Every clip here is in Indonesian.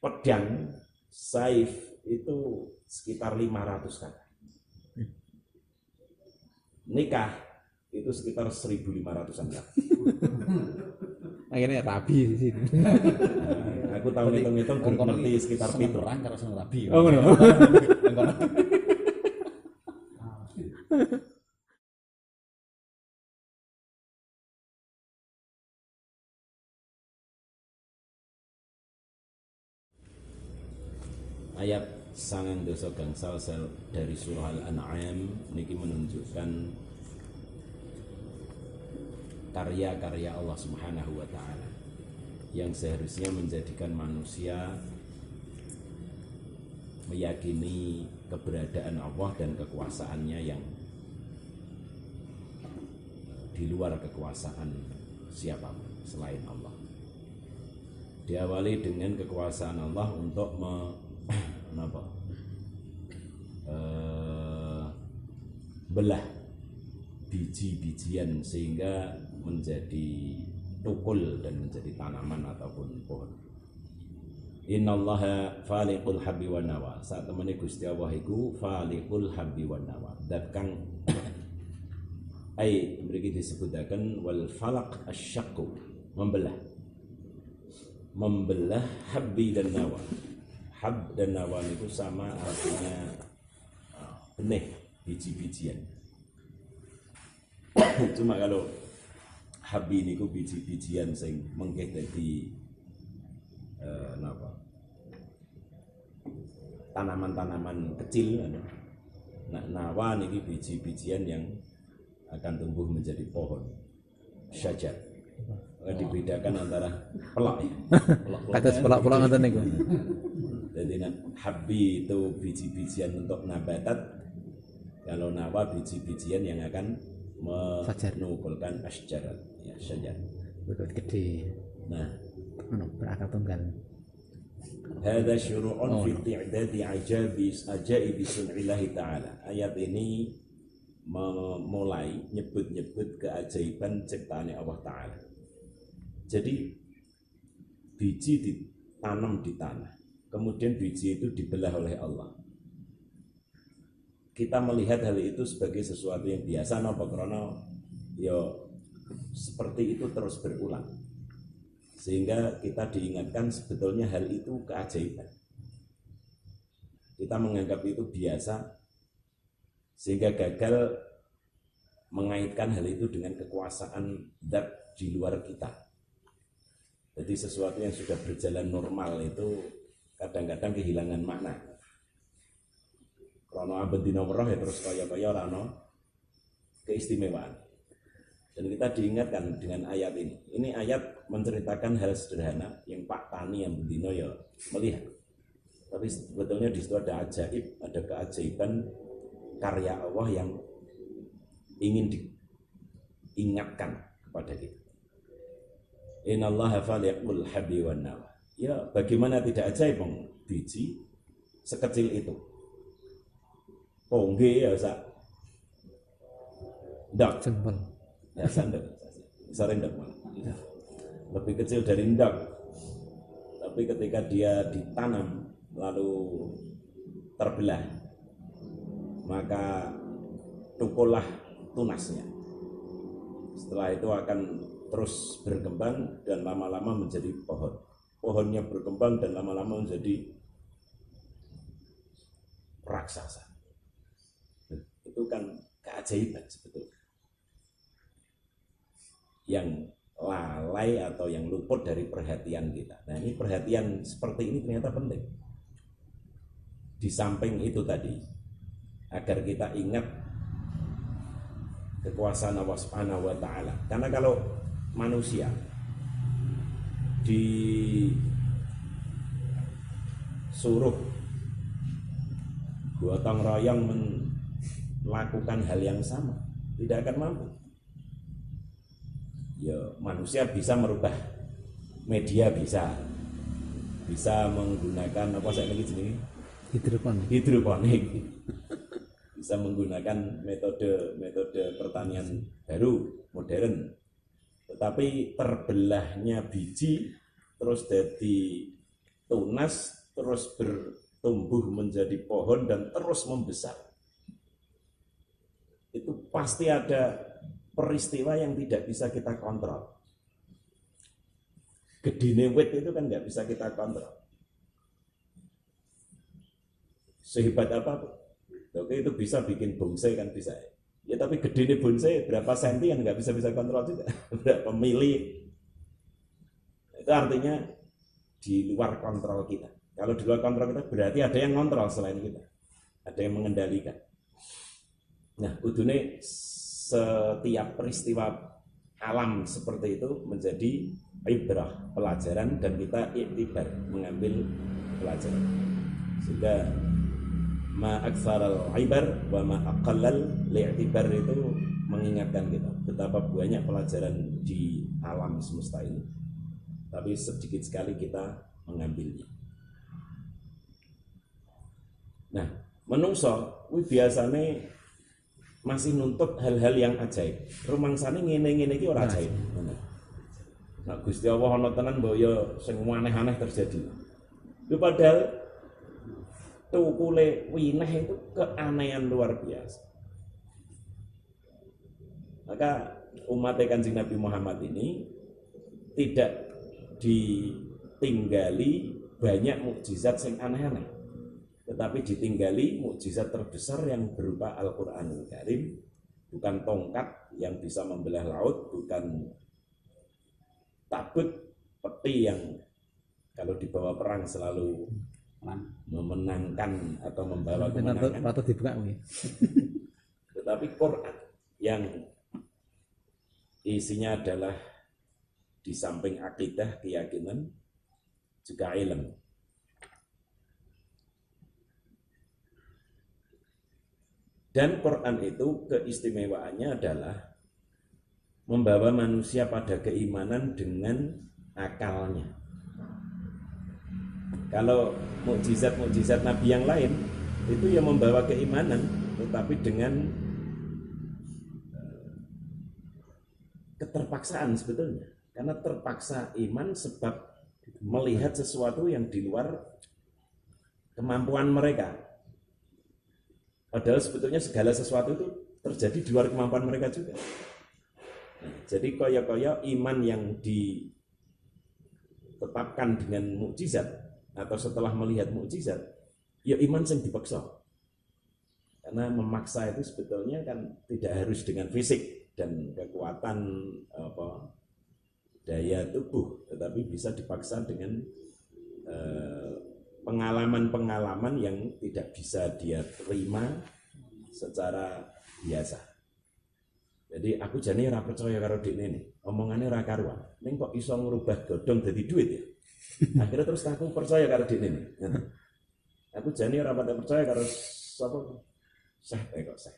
pedang, saif itu sekitar 500 kata. Nikah itu sekitar 1.500-an kata. Akhirnya rabi di sini. Aku tahu ngitung-ngitung ngerti sekitar seneng 7. perang karo seneng rabi. Oh ngono. Ayat sangang dosa gangsal dari surah Al-An'am niki menunjukkan karya-karya Allah Subhanahu wa taala yang seharusnya menjadikan manusia meyakini keberadaan Allah dan kekuasaannya yang di luar kekuasaan siapapun selain Allah. Diawali dengan kekuasaan Allah untuk belah biji-bijian sehingga menjadi tukul dan menjadi tanaman ataupun pohon. Innallaha faliqul habbi wan nawa. Saat temene Gusti Allah iku faliqul habbi wan nawa. Dat kang ai mriki disebutaken wal falaq asyaqqu, membelah habbi dan nawa. Hab dan nawa itu sama artinya benih, biji-bijian. Cuma kalau habbi niku biji-bijian sing mengke dadi tanaman-tanaman kecil. Nah, nawa niki biji-bijian yang akan tumbuh menjadi pohon syajar. Dibedakan antara pelak ya. Kata pelak-pelak ngoten niku. Jadi habbi itu biji-bijian untuk nabatat, kalau nawa biji-bijian yang akan menukulkan asjarat, ya syajar. Betul gede. Nah, berakar tunggal. Hadza syuru'un fi i'dadi ajaibi sun'illahi ta'ala. Ayat ini memulai nyebut-nyebut keajaiban ciptaane Allah Ta'ala. Jadi biji ditanam di tanah, kemudian biji itu dibelah oleh Allah. Kita melihat hal itu sebagai sesuatu yang biasa, napa krana ya seperti itu terus berulang, sehingga kita diingatkan sebetulnya hal itu keajaiban. Kita menganggap itu biasa sehingga gagal mengaitkan hal itu dengan kekuasaan zat di luar kita. Jadi sesuatu yang sudah berjalan normal itu kadang-kadang kehilangan makna. Krono abendina weruh ya terus kaya-kaya ora ana keistimewaan. Dan kita diingatkan dengan ayat ini. Ini ayat menceritakan hal sederhana yang Pak Tani yang bendina ya melihat. Tapi sebetulnya di situ ada ajaib, ada keajaiban karya Allah yang ingin diingatkan kepada kita. Innallaha faliqul habbi wan nawa. Ya, bagaimana tidak ajaib biji sekecil itu. Nggih ya sak ndak Jempol. ya sandal. Sering ndak lebih kecil dari ndak. Tapi ketika dia ditanam lalu terbelah, maka tukullah tunasnya. Setelah itu akan terus berkembang dan lama-lama menjadi pohon. Pohonnya berkembang dan lama-lama menjadi raksasa. Itu kan keajaiban sebetulnya. Yang lalai atau yang luput dari perhatian kita. Nah, ini perhatian seperti ini ternyata penting. Di samping itu tadi, agar kita ingat kekuasaan Allah Subhanahu wa taala. Karena kalau manusia disuruh gotong royong melakukan hal yang sama, tidak akan mampu. Ya, manusia bisa merubah media, bisa menggunakan apa saya lagi jenis hidroponik, bisa menggunakan metode pertanian baru modern. Tetapi terbelahnya biji terus jadi tunas, terus bertumbuh menjadi pohon dan terus membesar. Itu pasti ada peristiwa yang tidak bisa kita kontrol. Gedine wit itu kan nggak bisa kita kontrol. Sehebat apapun. Oke, itu bisa bikin bonsai kan bisa. Ya tapi gedine bonsai berapa senti yang nggak bisa kontrol juga. Berapa mili. Itu artinya di luar kontrol kita. Kalau di luar kontrol kita berarti ada yang kontrol selain kita. Ada yang mengendalikan. Nah, udune setiap peristiwa alam seperti itu menjadi ibrah, pelajaran, dan kita iktibar, mengambil pelajaran. Sehingga ma aktsaral ibar wa ma aqallal li'tibar itu mengingatkan kita betapa banyak pelajaran di alam semesta ini. Tapi sedikit sekali kita mengambilnya. Nah, menungso kuwi biasane masih nuntut hal-hal yang ajaib. Rumangsane ngene-ngene iki ora ajaib. Nah, Gusti Allah ana tenan mbok ya sing aneh-aneh terjadi. Itu padahal tukule wineh itu keanehan luar biasa. Maka umat Kanjeng Nabi Muhammad ini tidak ditinggali banyak mukjizat sing aneh-aneh, tetapi ditinggali mukjizat terbesar yang berupa Al-Qur'anul Karim, bukan tongkat yang bisa membelah laut, bukan tabut peti yang kalau dibawa perang selalu memenangkan atau membawa kemenangan. Tetapi Quran yang isinya adalah di samping akidah, keyakinan, juga ilmu. Dan Quran itu keistimewaannya adalah membawa manusia pada keimanan dengan akalnya. Kalau mukjizat-mukjizat Nabi yang lain itu yang membawa keimanan, tetapi dengan keterpaksaan sebetulnya. Karena terpaksa iman sebab melihat sesuatu yang di luar kemampuan mereka. Padahal sebetulnya segala sesuatu itu terjadi di luar kemampuan mereka juga. Jadi koyo-koyo iman yang ditetapkan dengan mukjizat atau setelah melihat mukjizat, ya iman yang dipaksa. Karena memaksa itu sebetulnya kan tidak harus dengan fisik dan kekuatan daya tubuh, tetapi bisa dipaksa dengan pengalaman-pengalaman yang tidak bisa dia terima secara biasa. Jadi aku jane ora percaya karo dekne nih. Omongane ora karuan. Ning kok iso ngrubah godhong dadi duit ya? Akhirnya terus aku percaya karo dekne nih. Aku jane ora percaya karo sapa? Syekh kok Syekh.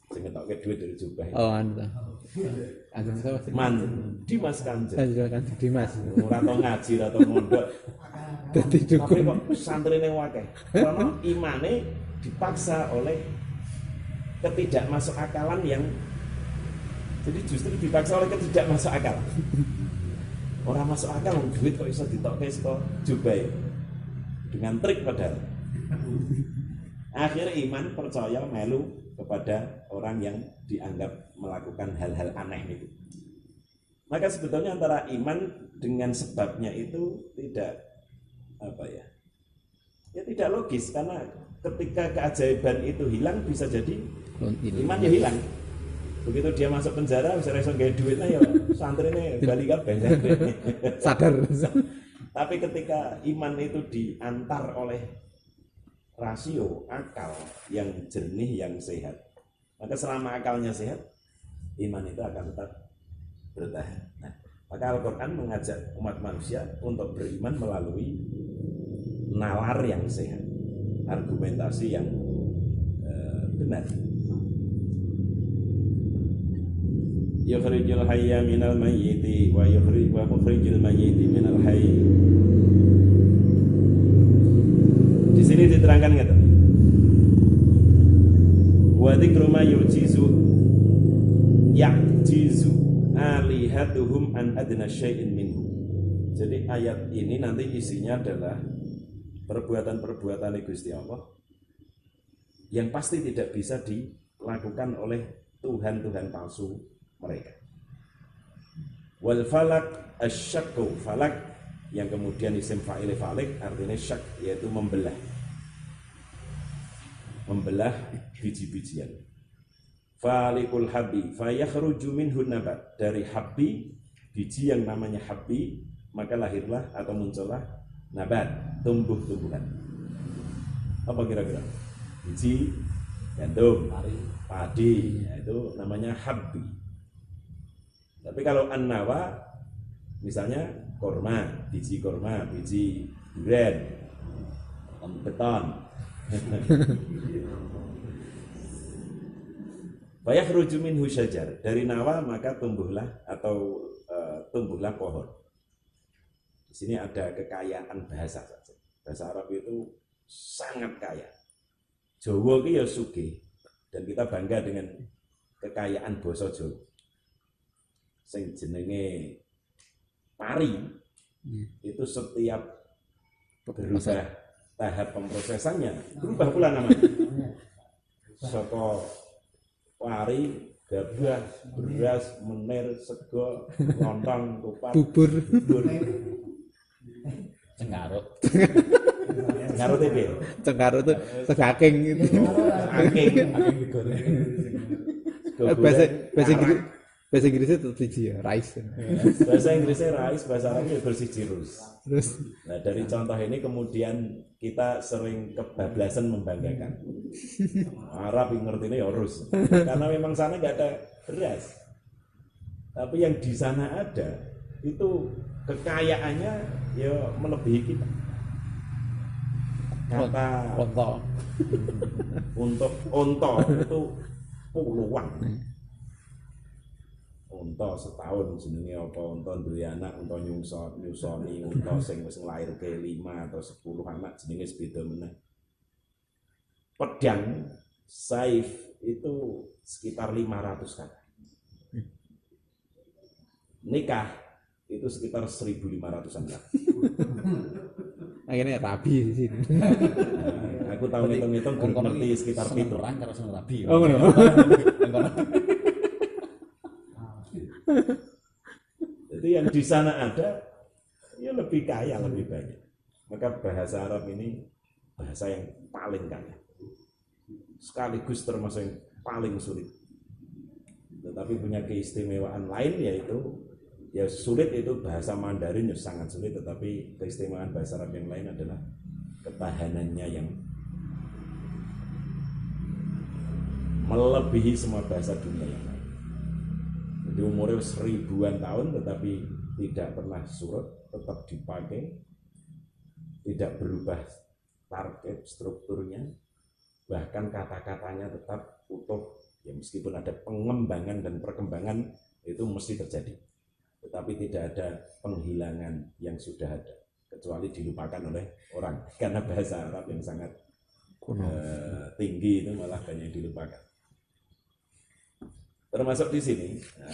Sing ngetokke duit dari jubah. Oh, anu. Ajeng sapa? Dimas Kanjeng. Kanjeng Dimas. Ora tau ngaji, ora tau mondok. Dadi Tapi kok santrine akeh. Karena imane dipaksa oleh ketidakmasuk akalan yang jadi justru dipaksa oleh ketidakmasuk akal. Orang masuk akal duit kok iso ditokke saka jubahe. Dengan trik padahal. Akhirnya iman percaya melu kepada orang yang dianggap melakukan hal-hal aneh itu. Maka sebetulnya antara iman dengan sebabnya itu tidak tidak logis, karena ketika keajaiban itu hilang bisa jadi iman ya hilang. Begitu dia masuk penjara bisa reso gawe duitnya ya santrine bali kabeh. Sadar. Tapi ketika iman itu diantar oleh rasio akal yang jernih, yang sehat, maka selama akalnya sehat, iman itu akan tetap bertahan. Nah, maka Al-Quran mengajak umat manusia untuk beriman melalui nalar yang sehat, argumentasi yang benar. Yukhrijul hayya minal mayyiti wa mukhrijul mayyiti minal hayy. Di sini diterangkan ngeten. Wa dzikru ma yu'jizu ya'jizu alihatuhum an adna syai'in minhu. Jadi ayat ini nanti isinya adalah perbuatan-perbuatan Gusti Allah yang pasti tidak bisa dilakukan oleh Tuhan-Tuhan palsu mereka. Wal falak asyakku, falak yang kemudian isim fa'il falik artinya syak, yaitu membelah biji-bijian. Falikul habbi fayakhruju minhu nabat, dari habbi, biji yang namanya habbi, maka lahirlah atau muncullah nabat, tumbuh-tumbuhan. Apa kira-kira? Biji gandum, padi, itu namanya habbi. Tapi kalau an-nawa, misalnya korma, biji durian, beton. Fayakhruju minhu syajar, dari nawa maka tumbuhlah tumbuhlah pohon. Di sini ada kekayaan bahasa saja. Bahasa Arab itu sangat kaya. Jawa ki ya sugih, dan kita bangga dengan kekayaan basa Jawa. Sing jenenge pari itu setiap berubah tahap pemrosesannya berubah pula namanya. Saka pari, gabah, beras, menir, sego, lontong, kupat, bubur. Cengkaruk. Cengkaruk TB. Cengkaruk itu segaking gitu. Saking Bahasa Inggrisnya tetap siji ya, rice. bahasa Inggrisnya rice, bahasa Arabnya bersijirus. Terus Nah, dari contoh ini kemudian kita sering kebablasan membanggakan. Arab yang ngerti ini ya rus, karena memang sana nggak ada beras. Tapi yang di sana ada, itu kekayaannya ya melebihi kita. Kata untuk onto itu puluhan. Unta setahun jenenge apa, unta duwe anak, unta nyusoni, unta sing wis nglairke 5 atau 10 anak jenenge beda meneh. Pedang saif itu sekitar 500 kata. Nikah itu sekitar 1.500-an kata. akhirnya rabi di sini. Nah, aku tahu ngitung-ngitung guru ngerti sekitar Seneng 7. perang karo seneng rabi. Oh ngono. Jadi yang di sana ada ya lebih kaya, lebih banyak. Maka bahasa Arab ini bahasa yang paling kaya, sekaligus termasuk yang paling sulit. Tetapi punya keistimewaan lain, yaitu ya sulit itu bahasa Mandarin ya sangat sulit, tetapi keistimewaan bahasa Arab yang lain adalah ketahanannya yang melebihi semua bahasa dunia yang lain. Jadi umurnya 1000-an tahun tetapi tidak pernah surut, tetap dipakai, tidak berubah target strukturnya, bahkan kata-katanya tetap utuh. Ya meskipun ada pengembangan dan perkembangan itu mesti terjadi, tetapi tidak ada penghilangan yang sudah ada, kecuali dilupakan oleh orang, karena bahasa Arab yang sangat tinggi itu malah banyak dilupakan. Termasuk di sini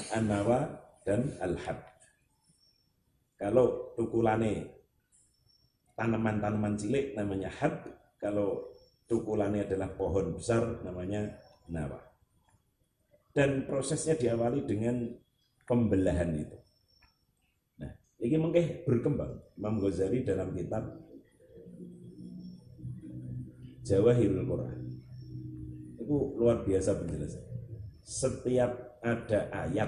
an-nawa dan al-hab. Kalau tukulane tanaman-tanaman cilik namanya hab, kalau tukulane adalah pohon besar namanya nawa. Dan prosesnya diawali dengan pembelahan itu. Nah, ini mungkin berkembang. Imam Ghazali dalam kitab Jawahirul Quran itu luar biasa penjelasan. Setiap ada ayat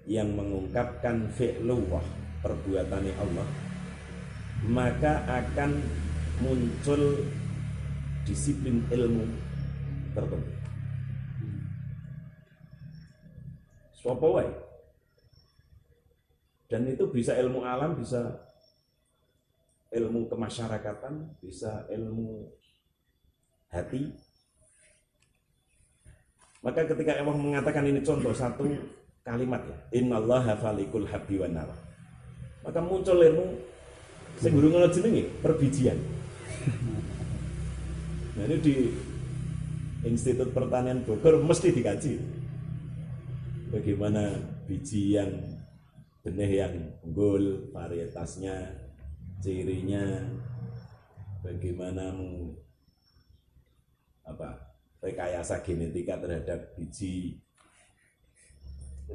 yang mengungkapkan fi'lullah, perbuatannya Allah, maka akan muncul disiplin ilmu tertentu. Sopo wae. Dan itu bisa ilmu alam, bisa ilmu kemasyarakatan, bisa ilmu hati. Maka ketika Allah mengatakan ini contoh satu kalimat ya, innallaha falikul habbi wan nawa, maka muncul ilmu sing durung ana jenenge perbijian. Nah ini di Institut Pertanian Bogor mesti dikaji bagaimana biji yang benih yang unggul, varietasnya, cirinya, bagaimana rekayasa genetika terhadap biji.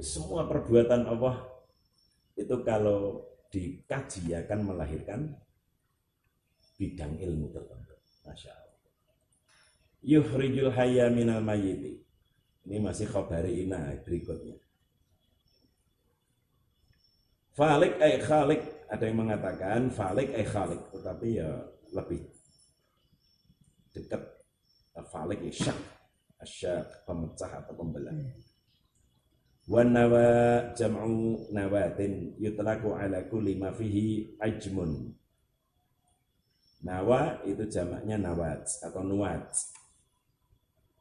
Semua perbuatan Allah itu kalau dikaji akan melahirkan bidang ilmu tertentu. Masya Allah. Yukhrijul hayya minal mayyiti. Ini masih khabari ina berikutnya. Falik ay khalik, ada yang mengatakan falik ay khalik, tetapi ya lebih dekat. Falik ya syak, asyak, pemecah atau pembelah. Wan nawa jam'u nawatin yutlaku ala kulli ma fihi ajmun. Nawa itu jamaknya nawat atau nuat,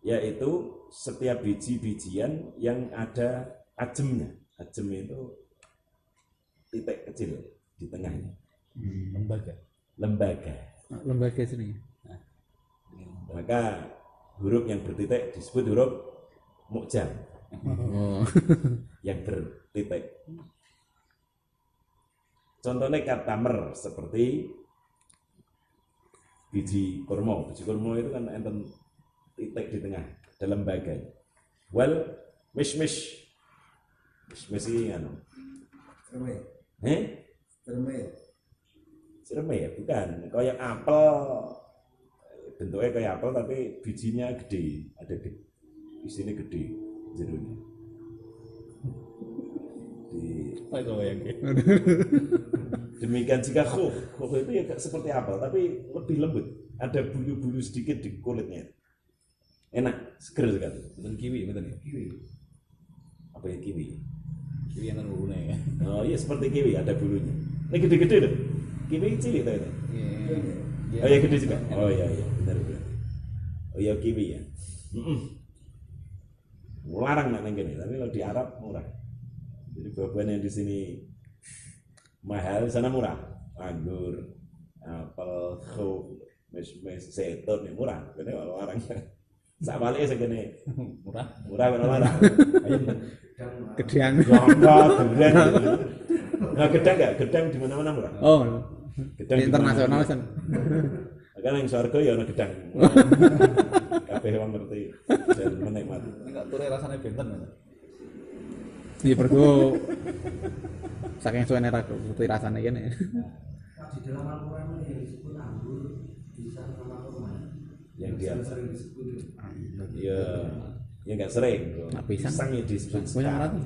yaitu setiap biji-bijian yang ada ajemnya. Ajem itu titik kecil di tengahnya. Lembaga sini. Maka huruf yang bertitik disebut huruf mu'jam. Oh. Yang bertitik. Contohnya katamer seperti biji kurma. Biji kurma itu kan enten titik di tengah, dalam lembaga. Wal mishmish. Mishmish ini anu. Cermai ya, bukan. Kayak apel. Bentuknya kayak apel tapi bijinya gede, ada di sini gede jerunya. Demikian jika khuf itu ya seperti apel tapi lebih lembut, ada bulu-bulu sedikit di kulitnya. Enak, seger sekali. Betul kiwi, betul ya? Kiwi. Apa ya kiwi? Kiwi yang kan bulunya ya. Oh iya seperti kiwi, ada bulunya. Ini gede-gede tuh. Kiwi cilik tuh itu. Iya. Oh iya gede juga. Oh iya benar. Oh iya kiwi ya. Larang nak neng gini, tapi kalau di Arab murah. Jadi buah-buahan yang di sini mahal, sana murah. Anggur, apel, khuf, mes, zaitun ini murah. Ini kalau larang. Sakwalnya segini Murah. kan larang. Gedang. Enggak, durian. Nah, gedang di mana-mana murah. Oh. Gedang Internasional kan. Kan yang surga ya ana gedang. Kabeh wong ngerti dan menikmati. Enggak turu rasanya benten. Iya pergo saking suwene ra ngerti rasane kene. Di dalam Al-Quran yang disebut anggur bisa sama kurma. Yang dia sering disebut. ya enggak sering. Nah, pisang. Ya disebut Punya sekali. ora tuh.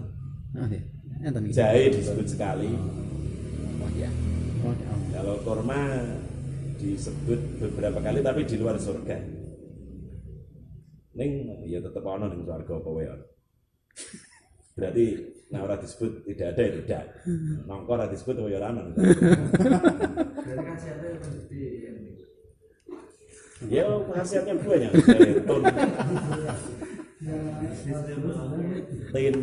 Nah, ya. Enten iki. Jahe disebut sekali. Oh iya. Oh, iya. Kalau kurma disebut beberapa kali tapi di luar surga. Ning ya tetep ana ning surga apa wae. Berarti nah ora disebut tidak ada ya tidak. Nongko ora disebut ya ora ana. Berarti kan siapa yang gede ini? Ya khasiatnya banyak. Zaitun, tin.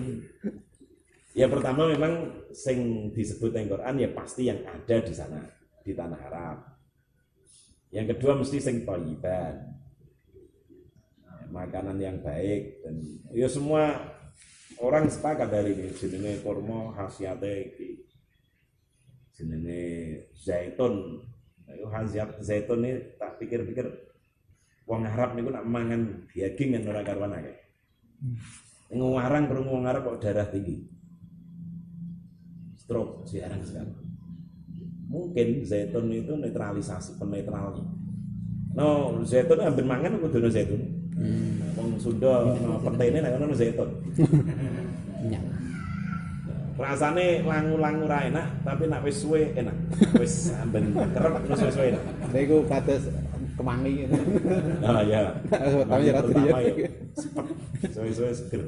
Ya pertama memang sing disebut ning Quran ya pasti yang ada di sana di tanah Arab. Yang kedua mesti sing thayyiban. Makanan yang baik dan ya semua orang sepakat dari ini jenenge kurma khasiate iki. Jenenge zaitun. Ayo khasiat zaitun ini tak pikir-pikir wong Arab niku nak mangan daging kan ora karuan akeh. Ngarang krungu wong Arab kok darah tinggi. Stroke jarang sekali. Mungkin zaitun itu netralisasi penetralnya. No, zaitun ambil mangan kudu ono zaitun. Wong Sunda no petene nek ono zaitun. Minyak. Rasane langu-langu ra enak, tapi nek wis suwe enak. Wis amben kerep terus wis suwe enak. Lha iku kados kemangi gitu. Ah ya. Tapi ora Terutama ya. ya, suwe-suwe seger.